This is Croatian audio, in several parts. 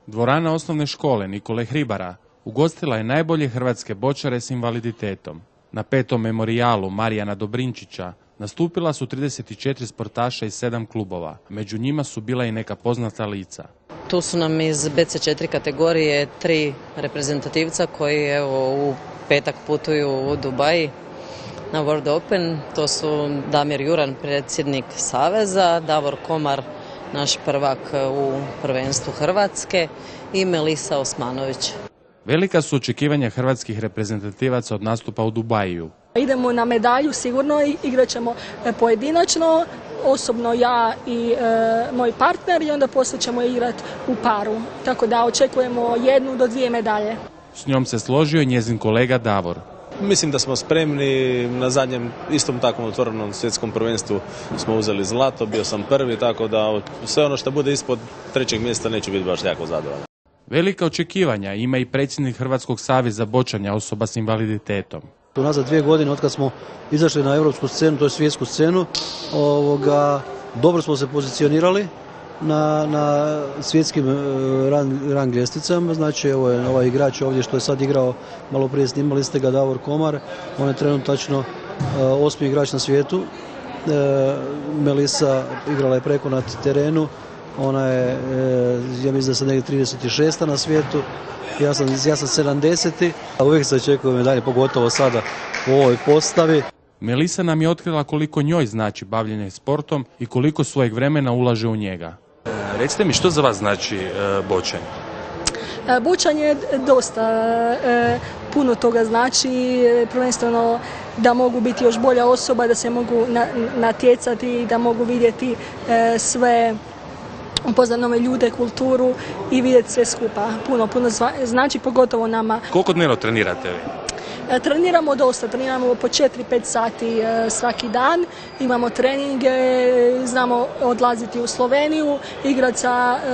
Dvorana osnovne škole Nikole Hribara ugostila je najbolje hrvatske bočare s invaliditetom. Na 5. memorijalu Marijana Dobrinčića nastupila su 34 sportaša iz 7 klubova. Među njima su bila i neka poznata lica. Tu su nam iz BC4 kategorije 3 reprezentativca koji evo u petak putuju u Dubai na World Open. To su Damir Juran, predsjednik Saveza, Davor Komar, naš prvak u prvenstvu Hrvatske i Melisa Osmanović. Velika su očekivanja hrvatskih reprezentativaca od nastupa u Dubaju. Idemo na medalju sigurno i igrat ćemo pojedinačno, osobno ja i moj partner i onda poslije ćemo igrati u paru. Tako da očekujemo 1 do 2 medalje. S njom se složio i njezin kolega Davor. Mislim da smo spremni, na zadnjem istom takvom otvorenom svjetskom prvenstvu smo uzeli zlato, bio sam prvi, tako da sve ono što bude ispod 3. mjesta neću biti baš jako zadovoljan. Velika očekivanja ima i predsjednik Hrvatskog saveza bočanja osoba s invaliditetom. Unazad 2 godine od kad smo izašli na europsku scenu, to je svjetsku scenu, dobro smo se pozicionirali na svjetskim rang ljestvicama. Znači evo je ovaj igrač ovdje što je sad igrao, malo prije snimali ste ga, Davor Komar, on je trenutačno 8. igrač na svijetu. Melisa igrala je preko na terenu, ona je, ja mislim da sam negdje 36. na svijetu, ja sam 70. A uvijek se očekuje medalje, pogotovo sada u ovoj postavi. Melisa nam je otkrila koliko njoj znači bavljenje sportom i koliko svojeg vremena ulaže u njega. Recite mi, što za vas znači bočanje? Bočanje je dosta, puno toga znači, prvenstveno da mogu biti još bolja osoba, da se mogu natjecati, da mogu vidjeti sve upoznati nove ljude, kulturu i vidjeti sve skupa. Puno znači, pogotovo nama. Koliko dnevno trenirate vi? Treniramo dosta, treniramo po 4-5 sati svaki dan, imamo treninge, znamo odlaziti u Sloveniju, igrati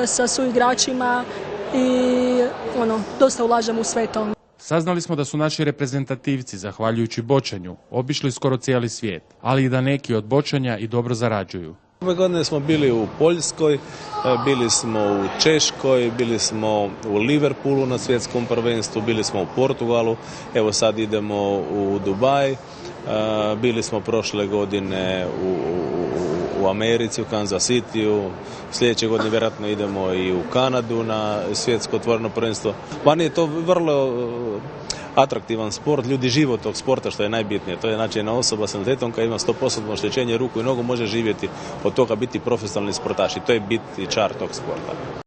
sa suigračima i dosta ulažemo u sve to. Saznali smo da su naši reprezentativci, zahvaljujući bočanju, obišli skoro cijeli svijet, ali i da neki od bočanja i dobro zarađuju. Ove godine smo bili u Poljskoj, bili smo u Češkoj, bili smo u Liverpoolu na svjetskom prvenstvu, bili smo u Portugalu, evo sad idemo u Dubaj, bili smo prošle godine u Americi, u Kansas Cityu, sljedeće godine vjerojatno idemo i u Kanadu na svjetsko otvoreno prvenstvo. Vani je to vrlo atraktivan sport, ljudi žive od tog sporta, što je najbitnije. To je znači jedna osoba s invaliditetom koja ima 100% oštećenje ruku i nogu može živjeti od toga, biti profesionalni sportaš i to je bit i čar tog sporta.